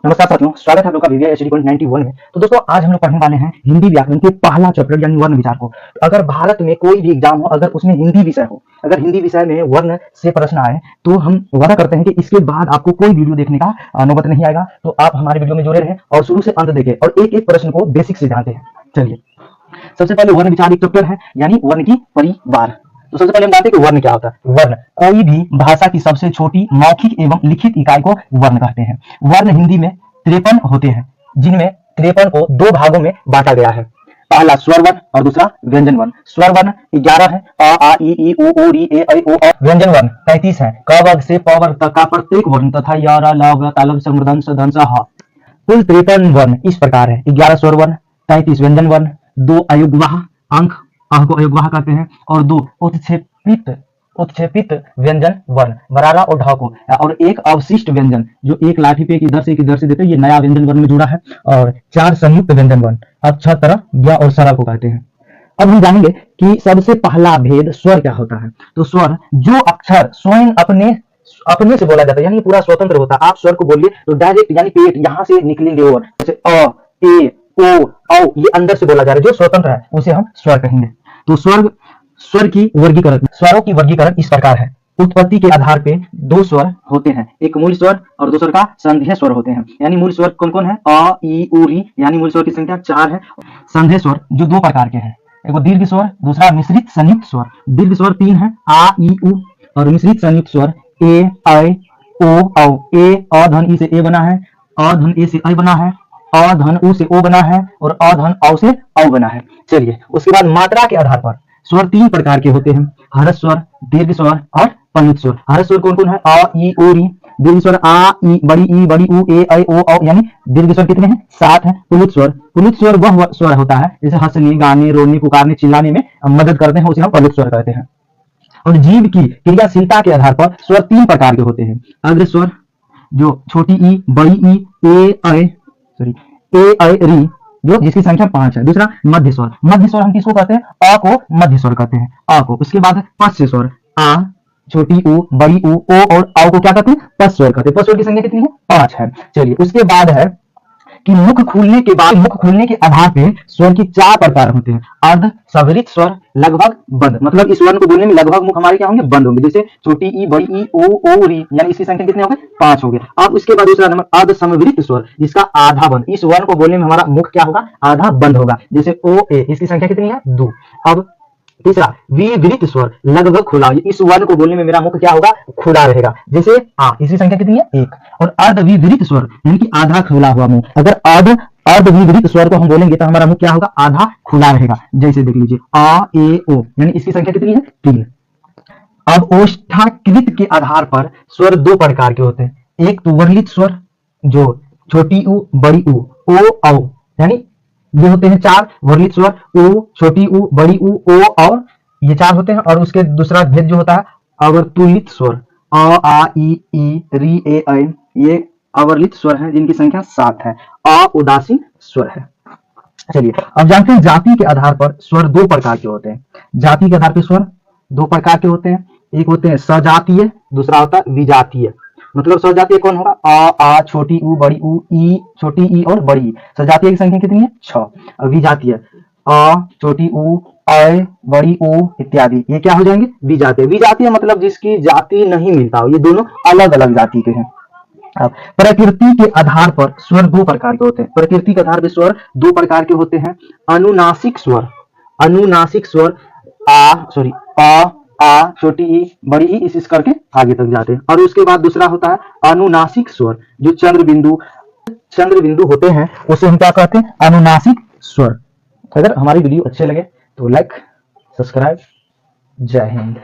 नमस्कार साथियों, स्वागत है आप लोग का VVI HD 91 में। तो दोस्तों आज हम लोग पढ़ने वाले हैं हिंदी व्याकरण के पहला चैप्टर यानी वर्ण विचार को। अगर भारत में कोई भी एग्जाम हो, अगर उसमें हिंदी विषय हो, अगर हिंदी विषय में वर्ण से प्रश्न आए तो हम वादा करते हैं कि इसके बाद आपको कोई वीडियो देखने का नौबत नहीं आएगा। तो आप हमारे वीडियो में जुड़े रहें और शुरू से अंत देखें और एक एक प्रश्न को बेसिक से जानते हैं। चलिए सबसे पहले वर्ण विचार एक चैप्टर है यानी वर्ण की परिवार। तो सबसे पहले हम जानते हैं कि वर्ण क्या होता है। वर्ण कोई भी भाषा की सबसे छोटी मौखिक एवं लिखित इकाई को वर्ण कहते हैं। वर्ण हिंदी में 53 होते हैं, जिनमें 53 को दो भागों में बांटा गया है। पहला स्वर वर्ण और दूसरा व्यंजन वर्ण। स्वर वर्ण 11 है, अ आ इ ई उ ओ री ए ऐ ओ औ। व्यंजन वर्ण 33 है, क वर्ग से प वर्ग तक का प्रत्येक वर्ण तथा य र ल व तालव्य स मूर्धन्य ष दंत्र ह। कुल 53 वर्ण इस प्रकार है: 11 स्वर वर्ण, 33 व्यंजन वर्ण, 2 अयुग्वाह अंक, को अयुग्वाह कहते हैं, और 2 उत्क्षेपित व्यंजन वर्ण बरारा और ढ को, और एक अवशिष्ट व्यंजन जो एक लाठी पे की दर से देते हैं, ये नया व्यंजन वर्ण में जुड़ा है, और 4 संयुक्त व्यंजन वर्ण अक्ष तरह य और सरा को कहते हैं। अब हम जानेंगे कि सबसे पहला भेद स्वर क्या होता है। तो स्वर जो अक्षर स्वयं अपने से बोला जाता है यानी पूरा स्वतंत्र होता है। आप स्वर को बोलिए तो डायरेक्ट यानी पेट यहाँ से निकलेंगे और जैसे अ ए ओ औ, ये अंदर से बोला जा रहा है, जो स्वतंत्र है उसे हम स्वर कहेंगे। तो स्वरों की वर्गीकरण इस प्रकार है। उत्पत्ति के आधार पे 2 स्वर होते हैं, एक मूल स्वर और दूसरे का संधेय स्वर होते हैं। यानी मूल स्वर कौन कौन है? अ ई उ री, यानी मूल स्वर की संख्या 4 है। संधेय स्वर जो 2 प्रकार के हैं, एक दीर्घ स्वर, दूसरा मिश्रित संयुक्त स्वर। दीर्घ स्वर 3 है, आ ई उ, और मिश्रित संयुक्त स्वर ए ऐ ओ औ। ए अ धन ई से ए बना है, अ धन ए से ऐ बना है, अ धन उ से ओ बना है, और अ धन औ से औ बना है। चलिए उसके बाद मात्रा के आधार पर स्वर 3 प्रकार के होते हैं: हर्ष स्वर, दीर्घ स्वर और पल्लवित स्वर। हर्ष स्वर कौन कौन है? अ ई उ री। दीर्घ स्वर आ ई बड़ी उ ए ऐ ओ औ, यानी दीर्घ स्वर कितने हैं? 7 है। पुल्लित स्वर वह स्वर होता है जैसे हंसने, गाने, रोने, पुकारने, चिल्लाने में मदद करते हैं, उसे हम पल्लवित स्वर कहते हैं। और जीव की क्रियाशीलता के आधार पर स्वर 3 प्रकार के होते हैं: अग्र स्वर जो छोटी ई, बड़ी ई, ए ऐ री, जो जिसकी संख्या 5 है। दूसरा मध्य स्वर हम किसको कहते हैं? अ को मध्य स्वर कहते हैं, अ को। उसके बाद पश्च स्वर, आ छोटी उ, बड़ी उ, ओ और औ को क्या कहते हैं? पश्च स्वर कहते हैं। पश्च स्वर की संख्या कितनी है? 5 है। चलिए उसके बाद है कि मुख खुलने के आधार पे स्वर की 4 प्रकार होते हैं: अर्ध, सवरित स्वर, लगभग, बंद। मतलब इस वर्ण को बोलने में लगभग मुख हमारे क्या होंगे? बंद होंगे। जैसे छोटी ई, बड़ी ई, ओ री, यानी इसकी संख्या कितने हो गए? 5 हो गए। अब उसके बाद दूसरा नंबर अर्ध समवृत स्वर, जिसका आधा बंद। इस वर्ण को बोलने में हमारा मुख क्या होगा? आधा बंद होगा। जैसे ओ ए, इसकी संख्या कितनी है? 2। अब तीसरा विवृत स्वर, लगभग खुला। इस वर्ण को बोलने में मेरा मुख क्या होगा? खुला रहेगा। जैसे आ, इसकी संख्या कितनी है? 1। और अर्ध विवृत स्वर यानी कि आधा खुला हुआ मुंह। अगर अर्ध विवृत स्वर को हम बोलेंगे तो हमारा मुख क्या होगा? आधा खुला रहेगा। जैसे देख लीजिए आ ए ओ, यानी इसकी संख्या कितनी है? 3। अब ओष्ठाकृत के आधार पर स्वर 2 प्रकार के होते हैं। एक तो वर्लित स्वर जो छोटी उ, बड़ी उ, ओ औ, यानी ये होते हैं 4 वर्लित स्वर, उ, छोटी उ, बड़ी उ, ओ और ये 4 होते हैं। और उसके दूसरा भेद जो होता है अवर्तुलित स्वर, अ आ ई री ए ऐ, ये अवर्लित स्वर हैं जिनकी संख्या 7 है। अ उदासीन स्वर है। चलिए अब जानते हैं जाति के आधार पर स्वर 2 प्रकार के होते हैं। जाति के आधार पर स्वर 2 प्रकार के होते हैं। एक होते हैं सजातीय, दूसरा होता है विजातीय। मतलब सजातीय कौन होगा? अ आ छोटी उ, बड़ी उ, ई छोटी ई और बड़ी ई। सजातीय की संख्या कितनी है? 6। विजातीय अ छोटी उ, ऐ बड़ी उ इत्यादि, ये क्या हो जाएंगे? विजातीय। विजातीय मतलब जिसकी जाति नहीं मिलता हो, ये दोनों अलग अलग जाति के हैं। अब प्रकृति के आधार पर स्वर 2 प्रकार के होते हैं। प्रकृति के आधार पर स्वर 2 प्रकार के होते हैं: अनुनासिक स्वर आ छोटी ई, बड़ी ई, इस करके आगे तक जाते हैं। और उसके बाद दूसरा होता है अनुनासिक स्वर जो चंद्र बिंदु होते हैं, उसे हम क्या कहते हैं? अनुनासिक स्वर। अगर हमारी वीडियो अच्छे लगे तो लाइक, सब्सक्राइब। जय हिंद।